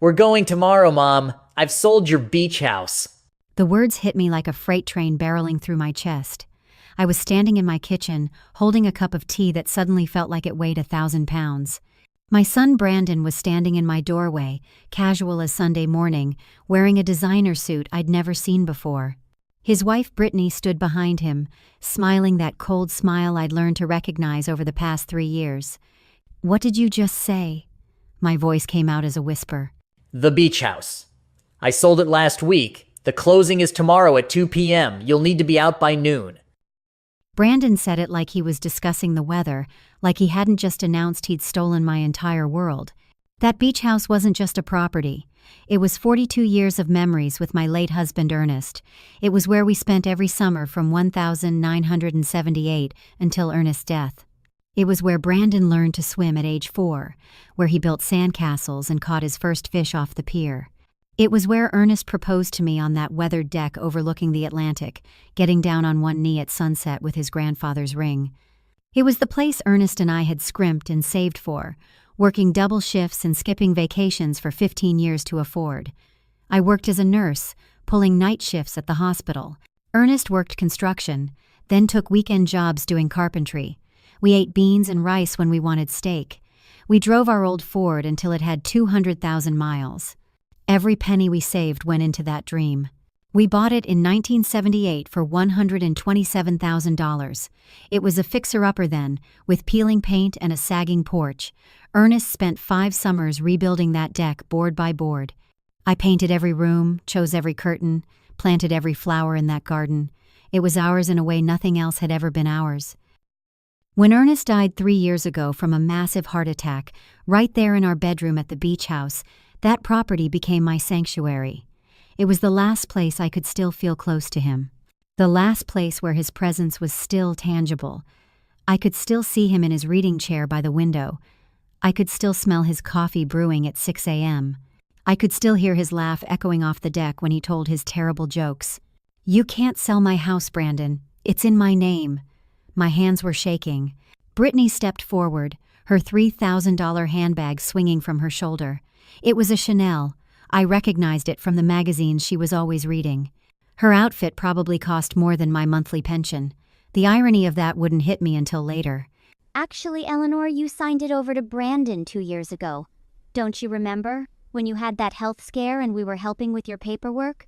We're going tomorrow, Mom. I've sold your beach house. The words hit me like a freight train barreling through my chest. I was standing in my kitchen, holding a cup of tea that suddenly felt like it weighed 1,000 pounds. My son Brandon was standing in my doorway, casual as Sunday morning, wearing a designer suit I'd never seen before. His wife Brittany stood behind him, smiling that cold smile I'd learned to recognize over the past 3 years. "What did you just say?" My voice came out as a whisper. The beach house. I sold it last week. The closing is tomorrow at 2 p.m. You'll need to be out by noon. Brandon said it like he was discussing the weather, like he hadn't just announced he'd stolen my entire world. That beach house wasn't just a property. It was 42 years of memories with my late husband Ernest. It was where we spent every summer from 1978 until Ernest's death. It was where Brandon learned to swim at age 4, where he built sandcastles and caught his first fish off the pier. It was where Ernest proposed to me on that weathered deck overlooking the Atlantic, getting down on one knee at sunset with his grandfather's ring. It was the place Ernest and I had scrimped and saved for, working double shifts and skipping vacations for 15 years to afford. I worked as a nurse, pulling night shifts at the hospital. Ernest worked construction, then took weekend jobs doing carpentry. We ate beans and rice when we wanted steak. We drove our old Ford until it had 200,000 miles. Every penny we saved went into that dream. We bought it in 1978 for $127,000. It was a fixer-upper then, with peeling paint and a sagging porch. Ernest spent 5 summers rebuilding that deck board by board. I painted every room, chose every curtain, planted every flower in that garden. It was ours in a way nothing else had ever been ours. When Ernest died 3 years ago from a massive heart attack, right there in our bedroom at the beach house, that property became my sanctuary. It was the last place I could still feel close to him. The last place where his presence was still tangible. I could still see him in his reading chair by the window. I could still smell his coffee brewing at 6 a.m. I could still hear his laugh echoing off the deck when he told his terrible jokes. "You can't sell my house, Brandon. It's in my name." My hands were shaking. Brittany stepped forward, her $3,000 handbag swinging from her shoulder. It was a Chanel. I recognized it from the magazines she was always reading. Her outfit probably cost more than my monthly pension. The irony of that wouldn't hit me until later. Actually, Eleanor, you signed it over to Brandon 2 years ago. Don't you remember? When you had that health scare and we were helping with your paperwork?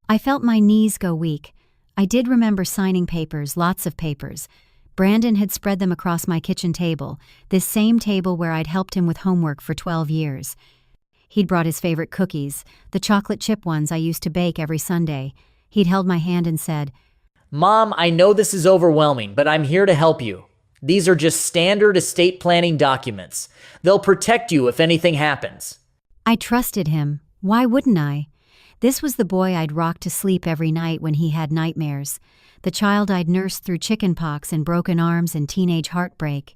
I felt my knees go weak. I did remember signing papers, lots of papers. Brandon had spread them across my kitchen table, this same table where I'd helped him with homework for 12 years. He'd brought his favorite cookies, the chocolate chip ones I used to bake every Sunday. He'd held my hand and said, Mom, I know this is overwhelming, but I'm here to help you. These are just standard estate planning documents. They'll protect you if anything happens. I trusted him. Why wouldn't I? This was the boy I'd rock to sleep every night when he had nightmares. The child I'd nursed through chickenpox and broken arms and teenage heartbreak.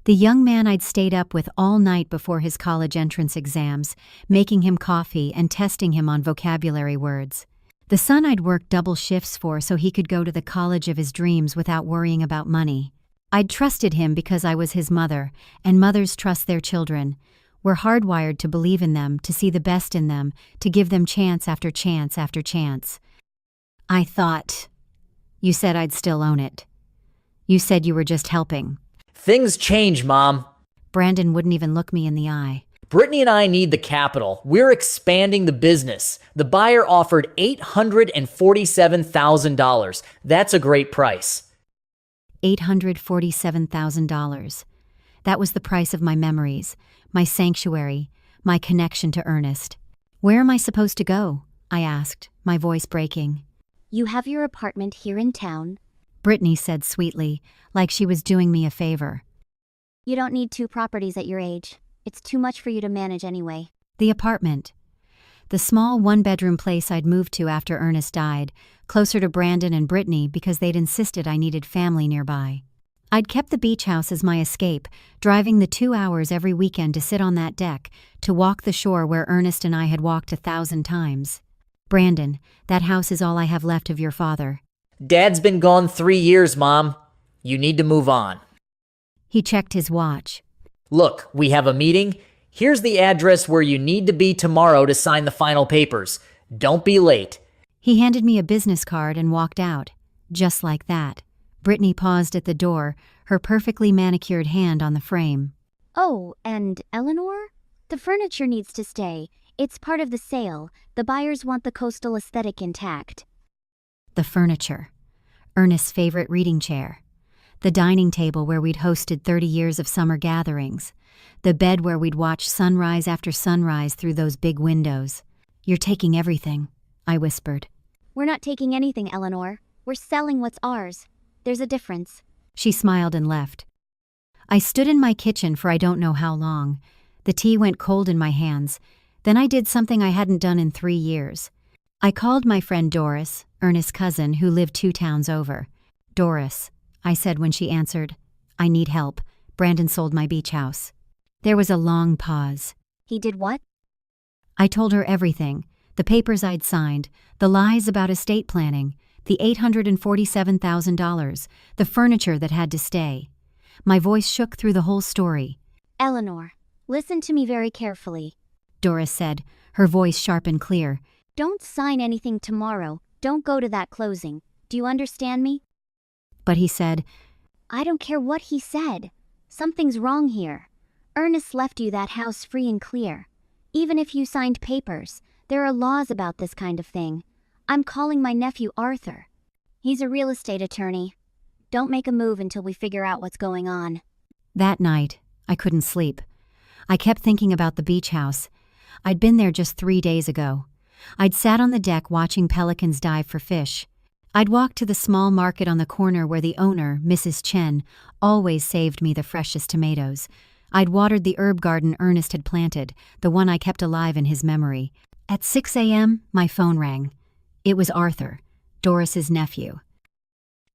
The young man I'd stayed up with all night before his college entrance exams, making him coffee and testing him on vocabulary words. The son I'd worked double shifts for so he could go to the college of his dreams without worrying about money. I'd trusted him because I was his mother, and mothers trust their children. We're hardwired to believe in them, to see the best in them, to give them chance after chance after chance. I thought, you said I'd still own it. You said you were just helping. Things change, Mom. Brandon wouldn't even look me in the eye. Brittany and I need the capital. We're expanding the business. The buyer offered $847,000. That's a great price. $847,000. That was the price of my memories, my sanctuary, my connection to Ernest. Where am I supposed to go? I asked, my voice breaking. You have your apartment here in town. Brittany said sweetly, like she was doing me a favor. You don't need 2 properties at your age. It's too much for you to manage anyway. The apartment. The small 1-bedroom place I'd moved to after Ernest died, closer to Brandon and Brittany because they'd insisted I needed family nearby. I'd kept the beach house as my escape, driving the 2 hours every weekend to sit on that deck, to walk the shore where Ernest and I had walked 1,000 times. Brandon, that house is all I have left of your father. Dad's been gone 3 years, Mom. You need to move on. He checked his watch. Look, we have a meeting. Here's the address where you need to be tomorrow to sign the final papers. Don't be late. He handed me a business card and walked out. Just like that. Brittany paused at the door, her perfectly manicured hand on the frame. Oh, and Eleanor? The furniture needs to stay. It's part of the sale. The buyers want the coastal aesthetic intact. The furniture. Ernest's favorite reading chair. The dining table where we'd hosted 30 years of summer gatherings. The bed where we'd watch sunrise after sunrise through those big windows. You're taking everything, I whispered. We're not taking anything, Eleanor. We're selling what's ours. There's a difference. She smiled and left. I stood in my kitchen for I don't know how long. The tea went cold in my hands. Then I did something I hadn't done in 3 years. I called my friend Doris, Ernest's cousin, who lived 2 towns over. Doris, I said when she answered, I need help. Brandon sold my beach house. There was a long pause. He did what? I told her everything. The papers I'd signed, the lies about estate planning, the $847,000, the furniture that had to stay. My voice shook through the whole story. Eleanor, listen to me very carefully. Doris said, her voice sharp and clear. Don't sign anything tomorrow. Don't go to that closing. Do you understand me? But he said, I don't care what he said. Something's wrong here. Ernest left you that house free and clear. Even if you signed papers, there are laws about this kind of thing. I'm calling my nephew Arthur. He's a real estate attorney. Don't make a move until we figure out what's going on. That night, I couldn't sleep. I kept thinking about the beach house. I'd been there just 3 days ago. I'd sat on the deck watching pelicans dive for fish. I'd walked to the small market on the corner where the owner, Mrs. Chen, always saved me the freshest tomatoes. I'd watered the herb garden Ernest had planted, the one I kept alive in his memory. At 6 a.m., my phone rang. It was Arthur, Doris's nephew.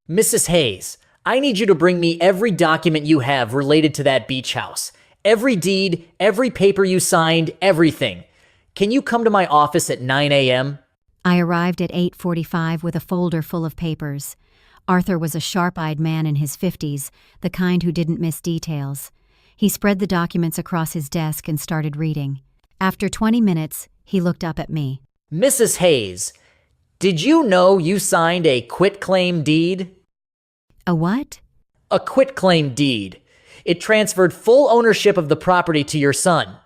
Mrs. Hayes, I need you to bring me every document you have related to that beach house. Every deed, every paper you signed, everything. Can you come to my office at 9 a.m.? I arrived at 8:45 with a folder full of papers. Arthur was a sharp-eyed man in his 50s, the kind who didn't miss details. He spread the documents across his desk and started reading. After 20 minutes, he looked up at me. Mrs. Hayes, did you know you signed a quitclaim deed? A what? A quitclaim deed. It transferred full ownership of the property to your son.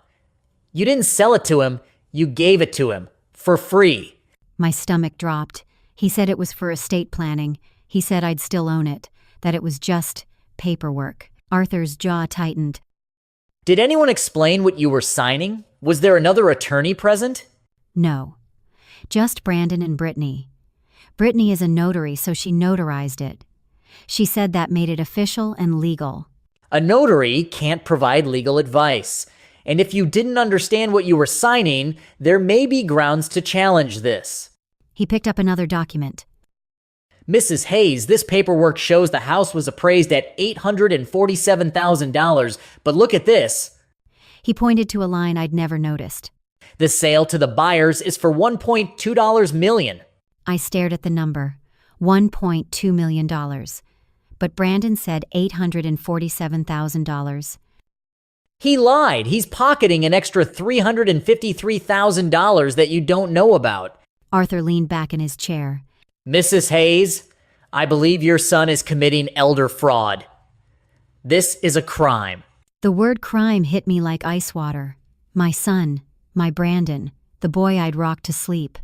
You didn't sell it to him, you gave it to him. For free. My stomach dropped. He said it was for estate planning. He said I'd still own it, that it was just paperwork. Arthur's jaw tightened. Did anyone explain what you were signing? Was there another attorney present? No. Just Brandon and Brittany. Brittany is a notary, so she notarized it. She said that made it official and legal. A notary can't provide legal advice. And if you didn't understand what you were signing, there may be grounds to challenge this. He picked up another document. Mrs. Hayes, this paperwork shows the house was appraised at $847,000, but look at this. He pointed to a line I'd never noticed. The sale to the buyers is for $1.2 million. I stared at the number. $1.2 million. But Brandon said $847,000. He lied. He's pocketing an extra $353,000 that you don't know about. Arthur leaned back in his chair. Mrs. Hayes, I believe your son is committing elder fraud. This is a crime. The word crime hit me like ice water. My son, my Brandon, the boy I'd rocked to sleep.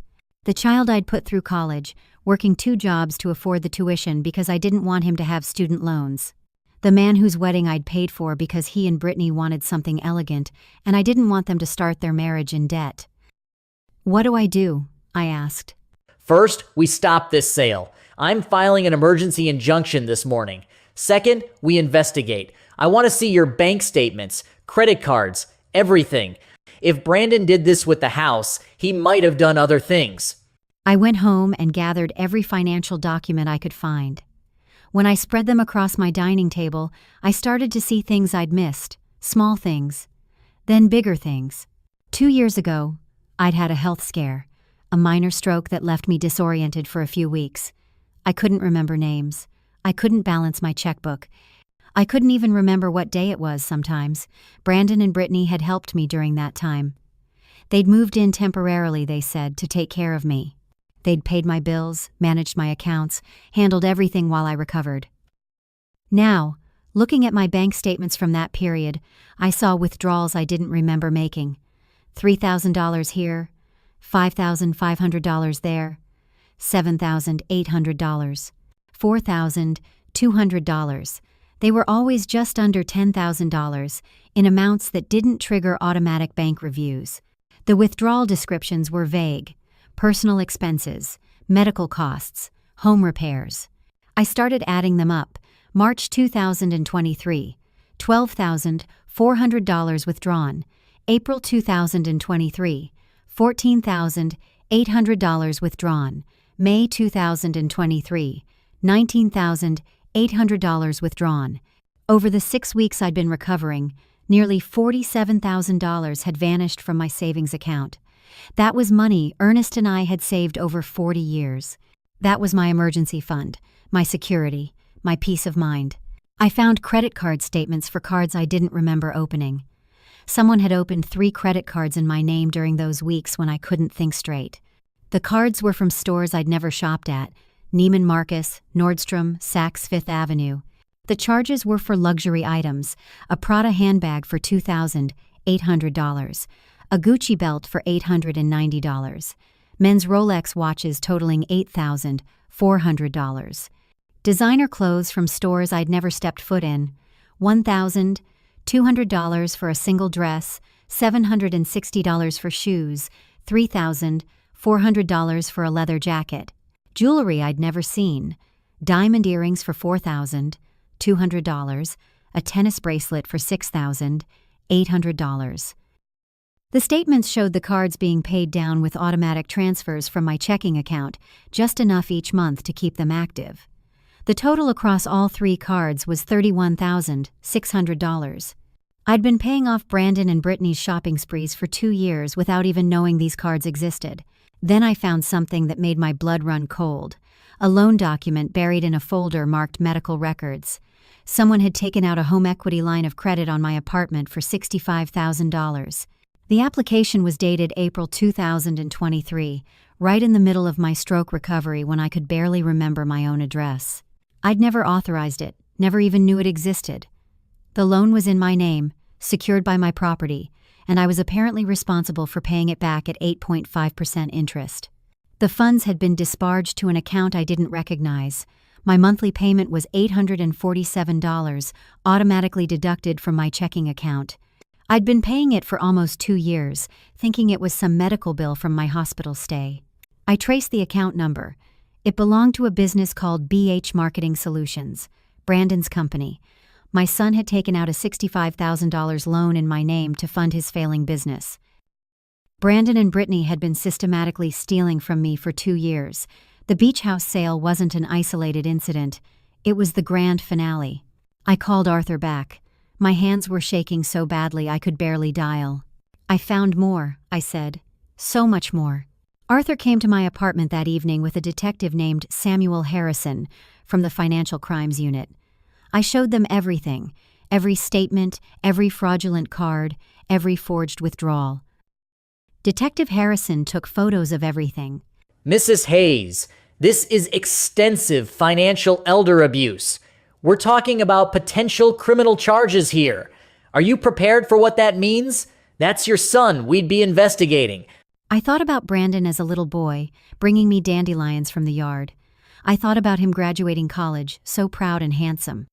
The child I'd put through college, working 2 jobs to afford the tuition because I didn't want him to have student loans. The man whose wedding I'd paid for because he and Brittany wanted something elegant, and I didn't want them to start their marriage in debt. What do I do? I asked. First, we stop this sale. I'm filing an emergency injunction this morning. Second, we investigate. I want to see your bank statements, credit cards, everything. If Brandon did this with the house, he might have done other things. I went home and gathered every financial document I could find. When I spread them across my dining table, I started to see things I'd missed, small things, then bigger things. 2 years ago, I'd had a health scare, a minor stroke that left me disoriented for a few weeks. I couldn't remember names. I couldn't balance my checkbook. I couldn't even remember what day it was sometimes. Brandon and Brittany had helped me during that time. They'd moved in temporarily, they said, to take care of me. They'd paid my bills, managed my accounts, handled everything while I recovered. Now, looking at my bank statements from that period, I saw withdrawals I didn't remember making. $3,000 here, $5,500 there, $7,800, $4,200. They were always just under $10,000 in amounts that didn't trigger automatic bank reviews. The withdrawal descriptions were vague: personal expenses, medical costs, home repairs. I started adding them up. March 2023, $12,400 withdrawn. April 2023, $14,800 withdrawn. May 2023, $19,800 withdrawn. Over the 6 weeks I'd been recovering, nearly $47,000 had vanished from my savings account. That was money Ernest and I had saved over 40 years. That was my emergency fund, my security, my peace of mind. I found credit card statements for cards I didn't remember opening. Someone had opened 3 credit cards in my name during those weeks when I couldn't think straight. The cards were from stores I'd never shopped at: Neiman Marcus, Nordstrom, Saks Fifth Avenue. The charges were for luxury items: a Prada handbag for $2,800, a Gucci belt for $890, men's Rolex watches totaling $8,400, designer clothes from stores I'd never stepped foot in, $1,200 for a single dress, $760 for shoes, $3,400 for a leather jacket, jewelry I'd never seen, diamond earrings for $4,200, a tennis bracelet for $6,800. The statements showed the cards being paid down with automatic transfers from my checking account, just enough each month to keep them active. The total across all 3 cards was $31,600. I'd been paying off Brandon and Brittany's shopping sprees for 2 years without even knowing these cards existed. Then I found something that made my blood run cold: a loan document buried in a folder marked medical records. Someone had taken out a home equity line of credit on my apartment for $65,000. The application was dated April 2023, right in the middle of my stroke recovery when I could barely remember my own address. I'd never authorized it, never even knew it existed. The loan was in my name, secured by my property, and I was apparently responsible for paying it back at 8.5% interest. The funds had been disbarged to an account I didn't recognize. My monthly payment was $847, automatically deducted from my checking account. I'd been paying it for almost 2 years, thinking it was some medical bill from my hospital stay. I traced the account number. It belonged to a business called BH Marketing Solutions, Brandon's company. My son had taken out a $65,000 loan in my name to fund his failing business. Brandon and Brittany had been systematically stealing from me for 2 years. The beach house sale wasn't an isolated incident. It was the grand finale. I called Arthur back. My hands were shaking so badly I could barely dial. "I found more," I said. "So much more." Arthur came to my apartment that evening with a detective named Samuel Harrison from the Financial Crimes Unit. I showed them everything: every statement, every fraudulent card, every forged withdrawal. Detective Harrison took photos of everything. Mrs. Hayes, this is extensive financial elder abuse. We're talking about potential criminal charges here. Are you prepared for what that means? That's your son we'd be investigating. I thought about Brandon as a little boy, bringing me dandelions from the yard. I thought about him graduating college, so proud and handsome.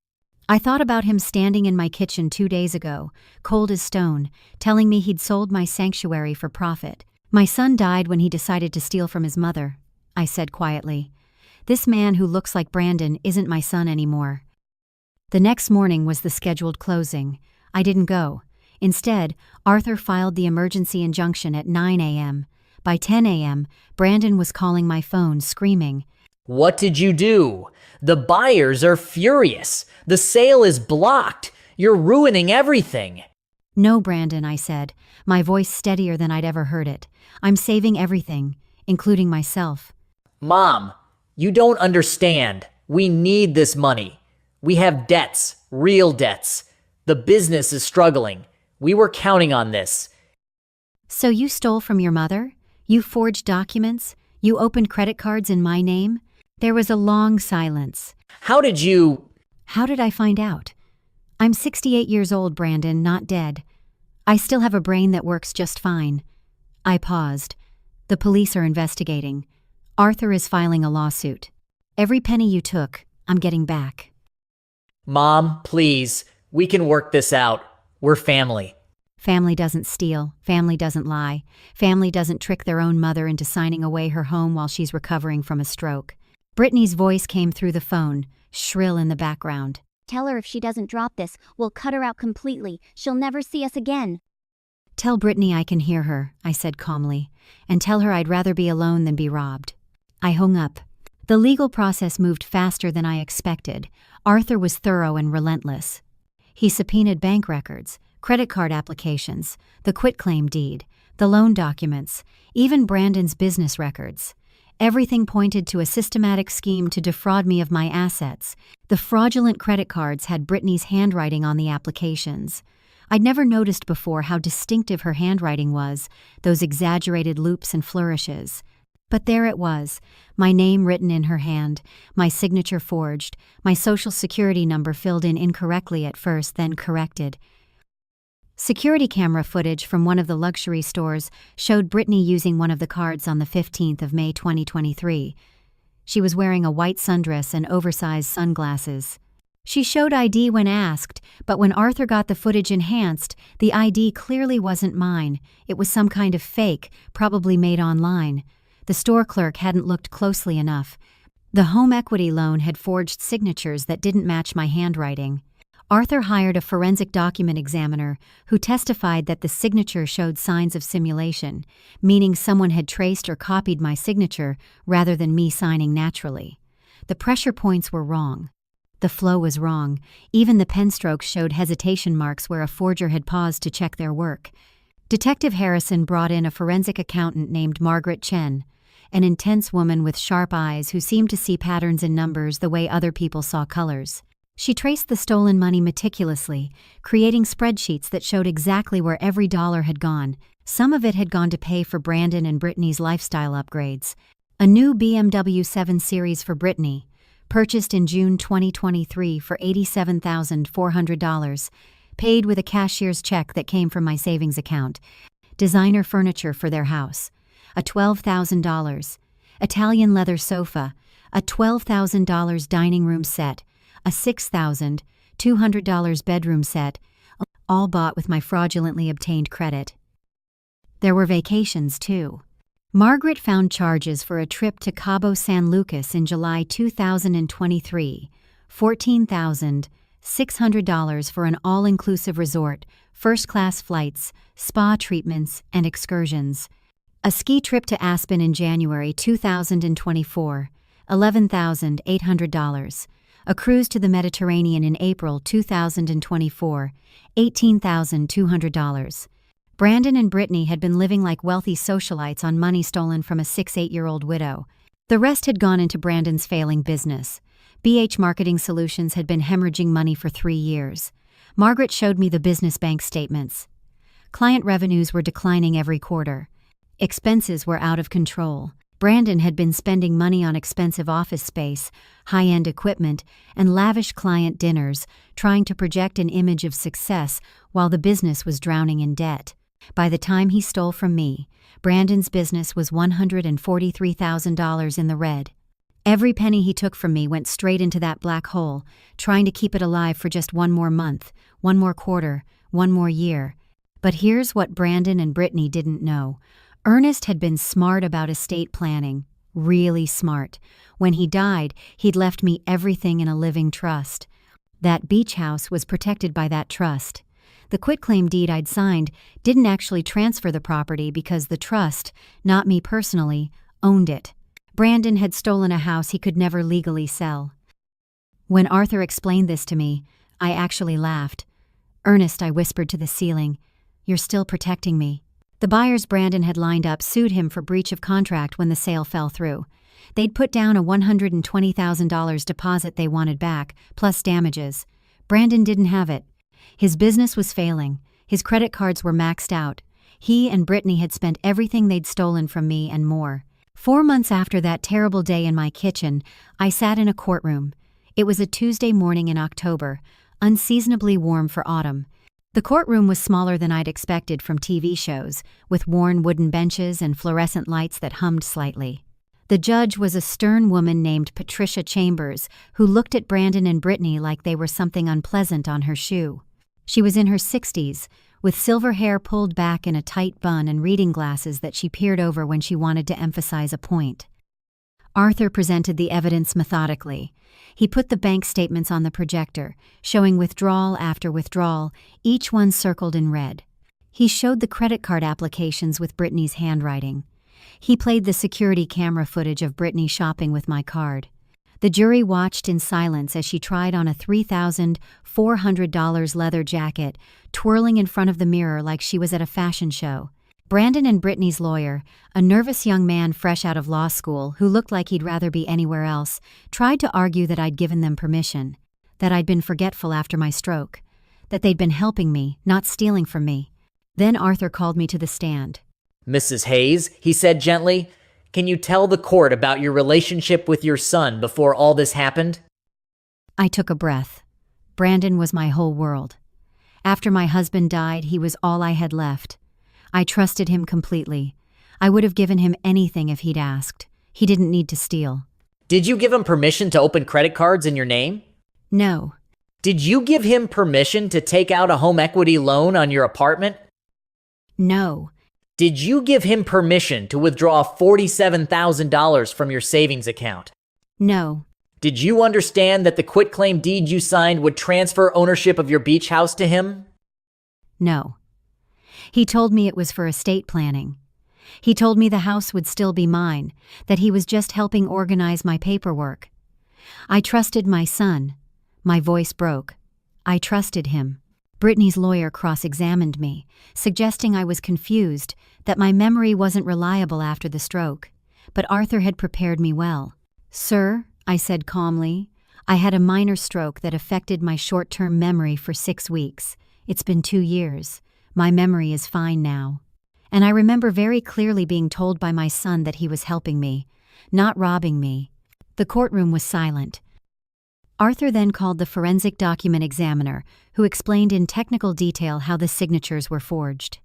I thought about him standing in my kitchen 2 days ago, cold as stone, telling me he'd sold my sanctuary for profit. "My son died when he decided to steal from his mother," I said quietly. "This man who looks like Brandon isn't my son anymore." The next morning was the scheduled closing. I didn't go. Instead, Arthur filed the emergency injunction at 9 a.m. By 10 a.m., Brandon was calling my phone, screaming, What did you do? The buyers are furious. The sale is blocked. You're ruining everything. "No, Brandon," I said, my voice steadier than I'd ever heard it. "I'm saving everything, including myself." Mom, you don't understand. We need this money. We have debts. real debts. The business is struggling. We were counting on this. So you stole from your mother? You forged documents? You opened credit cards in my name? There was a long silence. How did you... How did I find out? I'm 68 years old, Brandon, not dead. I still have a brain that works just fine. I paused. The police are investigating. Arthur is filing a lawsuit. Every penny you took, I'm getting back. Mom, please. We can work this out. We're family. Family doesn't steal. Family doesn't lie. Family doesn't trick their own mother into signing away her home while she's recovering from a stroke. Brittany's voice came through the phone, shrill in the background. Tell her if she doesn't drop this, we'll cut her out completely. She'll never see us again. Tell Brittany I can hear her, I said calmly, and tell her I'd rather be alone than be robbed. I hung up. The legal process moved faster than I expected. Arthur was thorough and relentless. He subpoenaed bank records, credit card applications, the quitclaim deed, the loan documents, even Brandon's business records. Everything pointed to a systematic scheme to defraud me of my assets. The fraudulent credit cards had Brittany's handwriting on the applications. I'd never noticed before how distinctive her handwriting was, those exaggerated loops and flourishes. But there it was, my name written in her hand, my signature forged, my social security number filled in incorrectly at first, then corrected. Security camera footage from one of the luxury stores showed Brittany using one of the cards on the 15th of May 2023. She was wearing a white sundress and oversized sunglasses. She showed ID when asked, but when Arthur got the footage enhanced, the ID clearly wasn't mine. It was some kind of fake, probably made online. The store clerk hadn't looked closely enough. The home equity loan had forged signatures that didn't match my handwriting. Arthur hired a forensic document examiner who testified that the signature showed signs of simulation, meaning someone had traced or copied my signature rather than me signing naturally. The pressure points were wrong. The flow was wrong. Even the pen strokes showed hesitation marks where a forger had paused to check their work. Detective Harrison brought in a forensic accountant named Margaret Chen, an intense woman with sharp eyes who seemed to see patterns in numbers the way other people saw colors. She traced the stolen money meticulously, creating spreadsheets that showed exactly where every dollar had gone. Some of it had gone to pay for Brandon and Brittany's lifestyle upgrades. A new BMW 7 Series for Brittany, purchased in June 2023 for $87,400, paid with a cashier's check that came from my savings account. Designer furniture for their house, a $12,000. Italian leather sofa, a $12,000 dining room set, a $6,200 bedroom set, all bought with my fraudulently obtained credit. There were vacations, too. Margaret found charges for a trip to Cabo San Lucas in July 2023, $14,600 for an all-inclusive resort, first-class flights, spa treatments, and excursions. A ski trip to Aspen in January 2024, $11,800. A cruise to the Mediterranean in April 2024, $18,200. Brandon and Brittany had been living like wealthy socialites on money stolen from a 6-8-year-old widow. The rest had gone into Brandon's failing business. BH Marketing Solutions had been hemorrhaging money for 3 years. Margaret showed me the business bank statements. Client revenues were declining every quarter. Expenses were out of control. Brandon had been spending money on expensive office space, high-end equipment, and lavish client dinners, trying to project an image of success while the business was drowning in debt. By the time he stole from me, Brandon's business was $143,000 in the red. Every penny he took from me went straight into that black hole, trying to keep it alive for just one more month, one more quarter, one more year. But here's what Brandon and Brittany didn't know. Ernest had been smart about estate planning, really smart. When he died, he'd left me everything in a living trust. That beach house was protected by that trust. The quitclaim deed I'd signed didn't actually transfer the property because the trust, not me personally, owned it. Brandon had stolen a house he could never legally sell. When Arthur explained this to me, I actually laughed. "Ernest," I whispered to the ceiling, "you're still protecting me." The buyers Brandon had lined up sued him for breach of contract when the sale fell through. They'd put down a $120,000 deposit they wanted back, plus damages. Brandon didn't have it. His business was failing. His credit cards were maxed out. He and Brittany had spent everything they'd stolen from me and more. 4 months after that terrible day in my kitchen, I sat in a courtroom. It was a Tuesday morning in October, unseasonably warm for autumn. The courtroom was smaller than I'd expected from TV shows, with worn wooden benches and fluorescent lights that hummed slightly. The judge was a stern woman named Patricia Chambers, who looked at Brandon and Brittany like they were something unpleasant on her shoe. She was in her 60s, with silver hair pulled back in a tight bun and reading glasses that she peered over when she wanted to emphasize a point. Arthur presented the evidence methodically. He put the bank statements on the projector, showing withdrawal after withdrawal, each one circled in red. He showed the credit card applications with Brittany's handwriting. He played the security camera footage of Brittany shopping with my card. The jury watched in silence as she tried on a $3,400 leather jacket, twirling in front of the mirror like she was at a fashion show. Brandon and Brittany's lawyer, a nervous young man fresh out of law school who looked like he'd rather be anywhere else, tried to argue that I'd given them permission, that I'd been forgetful after my stroke, that they'd been helping me, not stealing from me. Then Arthur called me to the stand. Mrs. Hayes, he said gently, can you tell the court about your relationship with your son before all this happened? I took a breath. Brandon was my whole world. After my husband died, he was all I had left. I trusted him completely. I would have given him anything if he'd asked. He didn't need to steal. Did you give him permission to open credit cards in your name? No. Did you give him permission to take out a home equity loan on your apartment? No. Did you give him permission to withdraw $47,000 from your savings account? No. Did you understand that the quitclaim deed you signed would transfer ownership of your beach house to him? No. He told me it was for estate planning. He told me the house would still be mine, that he was just helping organize my paperwork. I trusted my son. My voice broke. I trusted him. Brittany's lawyer cross-examined me, suggesting I was confused, that my memory wasn't reliable after the stroke. But Arthur had prepared me well. "Sir," I said calmly, "I had a minor stroke that affected my short-term memory for 6 weeks. It's been 2 years. My memory is fine now." And I remember very clearly being told by my son that he was helping me, not robbing me. The courtroom was silent. Arthur then called the forensic document examiner, who explained in technical detail how the signatures were forged.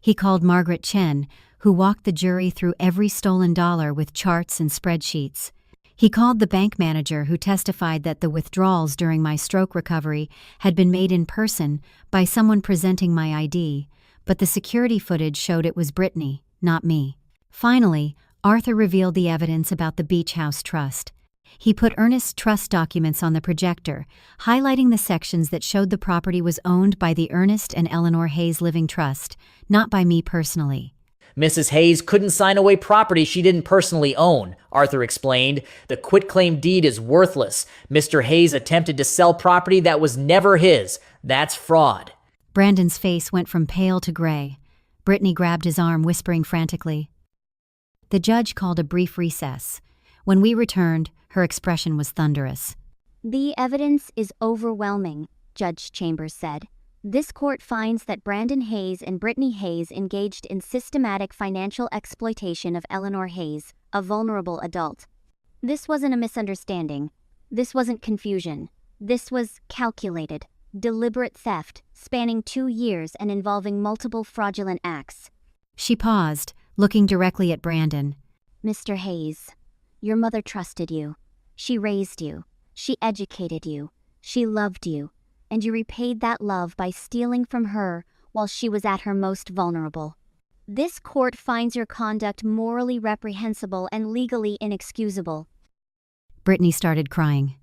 He called Margaret Chen, who walked the jury through every stolen dollar with charts and spreadsheets. He called the bank manager, who testified that the withdrawals during my stroke recovery had been made in person by someone presenting my ID, but the security footage showed it was Brittany, not me. Finally, Arthur revealed the evidence about the Beach House Trust. He put Ernest's trust documents on the projector, highlighting the sections that showed the property was owned by the Ernest and Eleanor Hayes Living Trust, not by me personally. Mrs. Hayes couldn't sign away property she didn't personally own, Arthur explained. The quitclaim deed is worthless. Mr. Hayes attempted to sell property that was never his. That's fraud. Brandon's face went from pale to gray. Brittany grabbed his arm, whispering frantically. The judge called a brief recess. When we returned, her expression was thunderous. "The evidence is overwhelming," Judge Chambers said. "This court finds that Brandon Hayes and Brittany Hayes engaged in systematic financial exploitation of Eleanor Hayes, a vulnerable adult. This wasn't a misunderstanding. This wasn't confusion. This was calculated, deliberate theft, spanning 2 years and involving multiple fraudulent acts." She paused, looking directly at Brandon. "Mr. Hayes, your mother trusted you. She raised you. She educated you. She loved you. And you repaid that love by stealing from her while she was at her most vulnerable. This court finds your conduct morally reprehensible and legally inexcusable." Brittany started crying.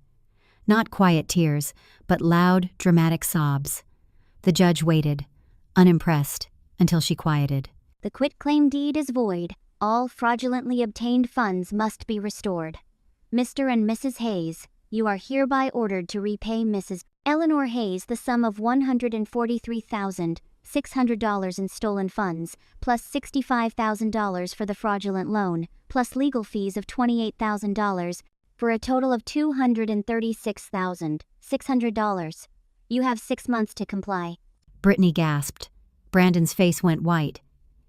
Not quiet tears, but loud, dramatic sobs. The judge waited, unimpressed, until she quieted. "The quitclaim deed is void. All fraudulently obtained funds must be restored. Mr. and Mrs. Hayes, you are hereby ordered to repay Mrs. Eleanor Hayes the sum of $143,600 in stolen funds, plus $65,000 for the fraudulent loan, plus legal fees of $28,000, for a total of $236,600. You have 6 months to comply. Brittany gasped. Brandon's face went white.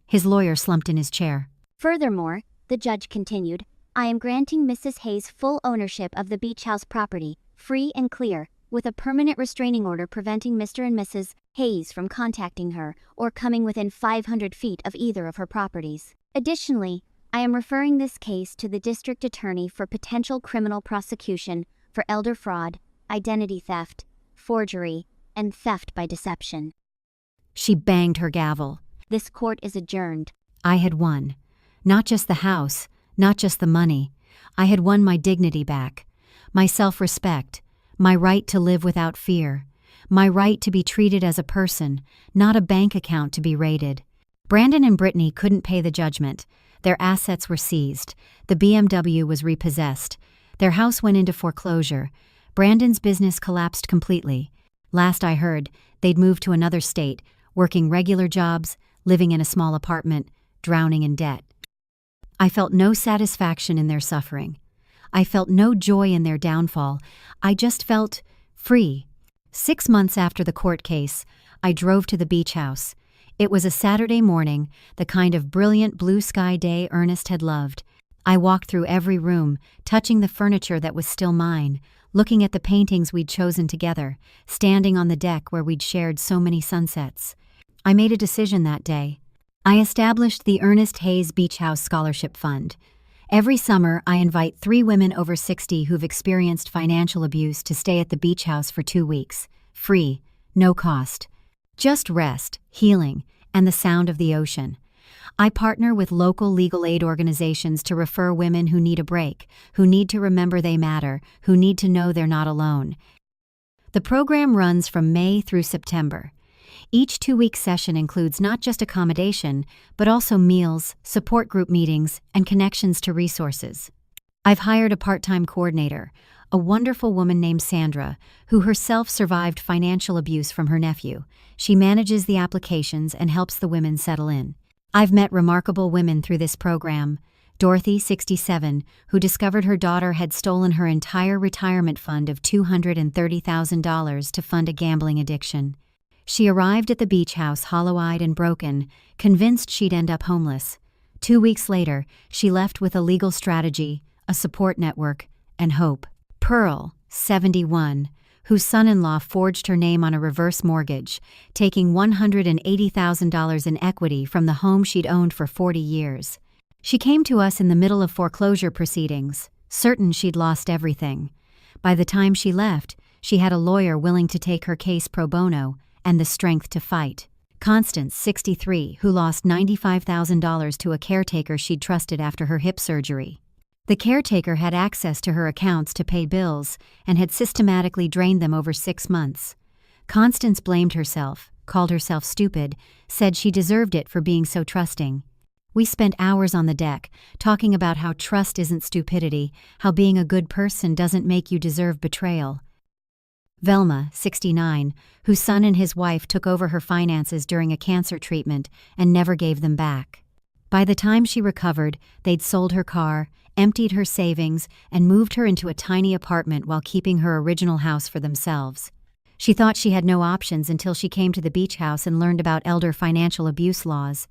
His lawyer slumped in his chair. Furthermore, the judge continued, I am granting Mrs. Hayes full ownership of the beach house property, free and clear, with a permanent restraining order preventing Mr. and Mrs. Hayes from contacting her or coming within 500 feet of either of her properties. Additionally, I am referring this case to the district attorney for potential criminal prosecution for elder fraud, identity theft, forgery, and theft by deception. She banged her gavel. This court is adjourned. I had won. Not just the house, not just the money. I had won my dignity back, my self-respect, my right to live without fear, my right to be treated as a person, not a bank account to be raided. Brandon and Brittany couldn't pay the judgment. Their assets were seized. The BMW was repossessed. Their house went into foreclosure. Brandon's business collapsed completely. Last I heard, they'd moved to another state, working regular jobs, living in a small apartment, drowning in debt. I felt no satisfaction in their suffering. I felt no joy in their downfall. I just felt free. 6 months after the court case, I drove to the beach house. It was a Saturday morning, the kind of brilliant blue sky day Ernest had loved. I walked through every room, touching the furniture that was still mine, looking at the paintings we'd chosen together, standing on the deck where we'd shared so many sunsets. I made a decision that day. I established the Ernest Hayes Beach House Scholarship Fund. Every summer, I invite 3 women over 60 who've experienced financial abuse to stay at the beach house for 2 weeks. Free, no cost. Just rest, healing, and the sound of the ocean. I partner with local legal aid organizations to refer women who need a break, who need to remember they matter, who need to know they're not alone. The program runs from May through September. Each 2-week session includes not just accommodation, but also meals, support group meetings, and connections to resources. I've hired a part-time coordinator, a wonderful woman named Sandra, who herself survived financial abuse from her nephew. She manages the applications and helps the women settle in. I've met remarkable women through this program. Dorothy, 67, who discovered her daughter had stolen her entire retirement fund of $230,000 to fund a gambling addiction. She arrived at the beach house hollow-eyed and broken, convinced she'd end up homeless. 2 weeks later, she left with a legal strategy, a support network, and hope. Pearl, 71, whose son-in-law forged her name on a reverse mortgage, taking $180,000 in equity from the home she'd owned for 40 years. She came to us in the middle of foreclosure proceedings, certain she'd lost everything. By the time she left, she had a lawyer willing to take her case pro bono, and the strength to fight. Constance, 63, who lost $95,000 to a caretaker she'd trusted after her hip surgery. The caretaker had access to her accounts to pay bills and had systematically drained them over 6 months. Constance blamed herself, called herself stupid, said she deserved it for being so trusting. We spent hours on the deck, talking about how trust isn't stupidity, how being a good person doesn't make you deserve betrayal. Velma, 69, whose son and his wife took over her finances during a cancer treatment and never gave them back. By the time she recovered, they'd sold her car, emptied her savings, and moved her into a tiny apartment while keeping her original house for themselves. She thought she had no options until she came to the beach house and learned about elder financial abuse laws.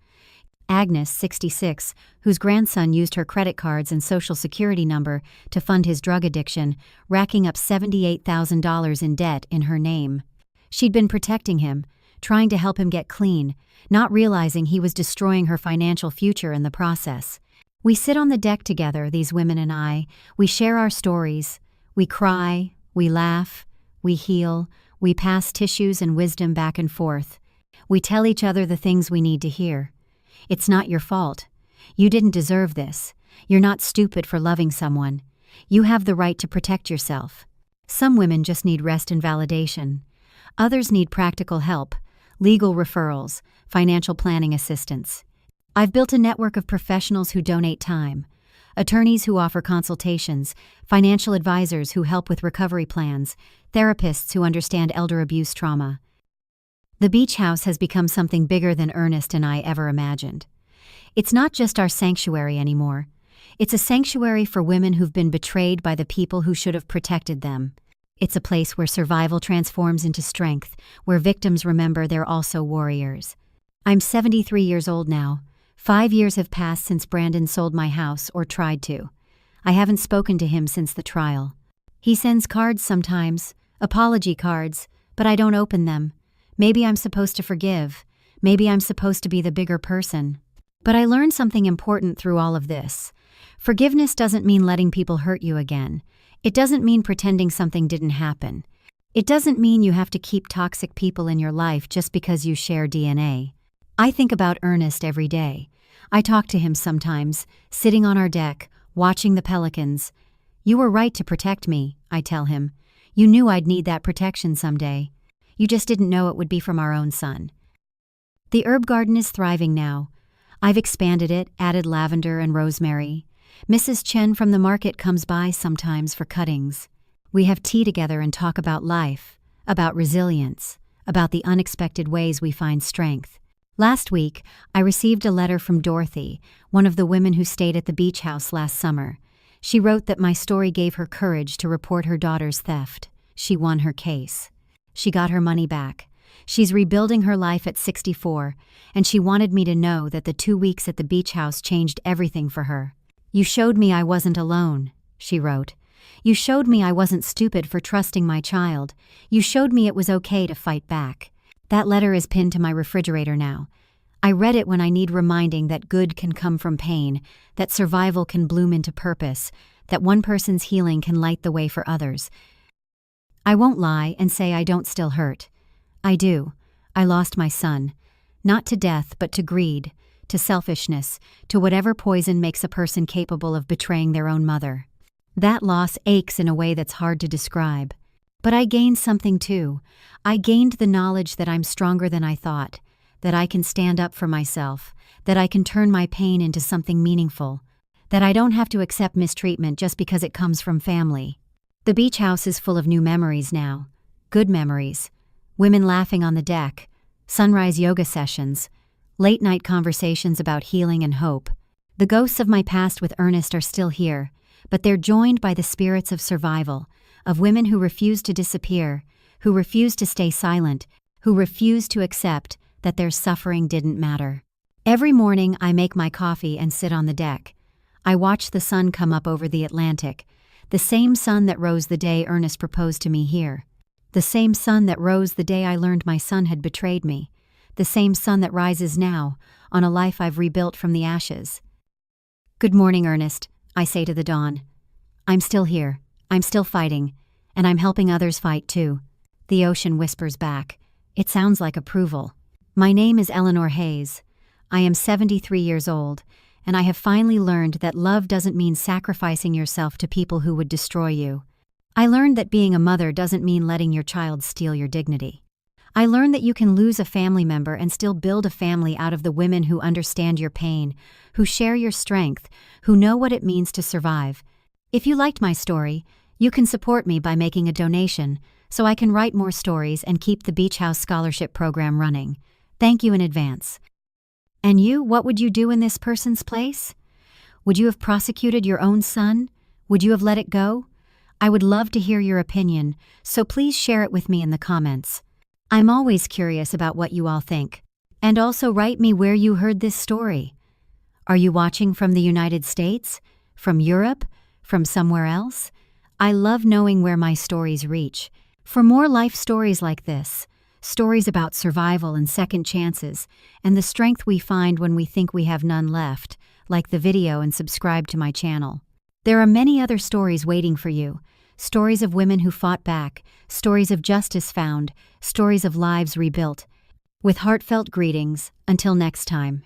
Agnes, 66, whose grandson used her credit cards and social security number to fund his drug addiction, racking up $78,000 in debt in her name. She'd been protecting him, trying to help him get clean, not realizing he was destroying her financial future in the process. We sit on the deck together, these women and I. We share our stories. We cry, we laugh, we heal, we pass tissues and wisdom back and forth. We tell each other the things we need to hear. It's not your fault. You didn't deserve this. You're not stupid for loving someone. You have the right to protect yourself. Some women just need rest and validation. Others need practical help, legal referrals, financial planning assistance. I've built a network of professionals who donate time, attorneys who offer consultations, financial advisors who help with recovery plans, therapists who understand elder abuse trauma. The beach house has become something bigger than Ernest and I ever imagined. It's not just our sanctuary anymore. It's a sanctuary for women who've been betrayed by the people who should have protected them. It's a place where survival transforms into strength, where victims remember they're also warriors. I'm 73 years old now. 5 years have passed since Brandon sold my house, or tried to. I haven't spoken to him since the trial. He sends cards sometimes, apology cards, but I don't open them. Maybe I'm supposed to forgive. Maybe I'm supposed to be the bigger person. But I learned something important through all of this. Forgiveness doesn't mean letting people hurt you again. It doesn't mean pretending something didn't happen. It doesn't mean you have to keep toxic people in your life just because you share DNA. I think about Ernest every day. I talk to him sometimes, sitting on our deck, watching the pelicans. You were right to protect me, I tell him. You knew I'd need that protection someday. You just didn't know it would be from our own son. The herb garden is thriving now. I've expanded it, added lavender and rosemary. Mrs. Chen from the market comes by sometimes for cuttings. We have tea together and talk about life, about resilience, about the unexpected ways we find strength. Last week, I received a letter from Dorothy, one of the women who stayed at the beach house last summer. She wrote that my story gave her courage to report her daughter's theft. She won her case. She got her money back. She's rebuilding her life at 64, and she wanted me to know that the 2 weeks at the beach house changed everything for her. You showed me I wasn't alone, she wrote. You showed me I wasn't stupid for trusting my child. You showed me it was okay to fight back. That letter is pinned to my refrigerator now. I read it when I need reminding that good can come from pain, that survival can bloom into purpose, that one person's healing can light the way for others. I won't lie and say I don't still hurt. I do. I lost my son. Not to death, but to greed, to selfishness, to whatever poison makes a person capable of betraying their own mother. That loss aches in a way that's hard to describe. But I gained something too. I gained the knowledge that I'm stronger than I thought, that I can stand up for myself, that I can turn my pain into something meaningful, that I don't have to accept mistreatment just because it comes from family. The beach house is full of new memories now. Good memories. Women laughing on the deck, sunrise yoga sessions, late-night conversations about healing and hope. The ghosts of my past with Ernest are still here, but they're joined by the spirits of survival, of women who refuse to disappear, who refuse to stay silent, who refuse to accept that their suffering didn't matter. Every morning I make my coffee and sit on the deck. I watch the sun come up over the Atlantic, the same sun that rose the day Ernest proposed to me here. The same sun that rose the day I learned my son had betrayed me. The same sun that rises now, on a life I've rebuilt from the ashes. Good morning, Ernest, I say to the dawn. I'm still here. I'm still fighting. And I'm helping others fight too. The ocean whispers back. It sounds like approval. My name is Eleanor Hayes. I am 73 years old, and I have finally learned that love doesn't mean sacrificing yourself to people who would destroy you. I learned that being a mother doesn't mean letting your child steal your dignity. I learned that you can lose a family member and still build a family out of the women who understand your pain, who share your strength, who know what it means to survive. If you liked my story, you can support me by making a donation so I can write more stories and keep the Beach House Scholarship Program running. Thank you in advance. And you, what would you do in this person's place? Would you have prosecuted your own son? Would you have let it go? I would love to hear your opinion, so please share it with me in the comments. I'm always curious about what you all think. And also write me where you heard this story. Are you watching from the United States? From Europe? From somewhere else? I love knowing where my stories reach. For more life stories like this, stories about survival and second chances, and the strength we find when we think we have none left, like the video and subscribe to my channel. There are many other stories waiting for you. Stories of women who fought back, stories of justice found, stories of lives rebuilt. With heartfelt greetings, until next time.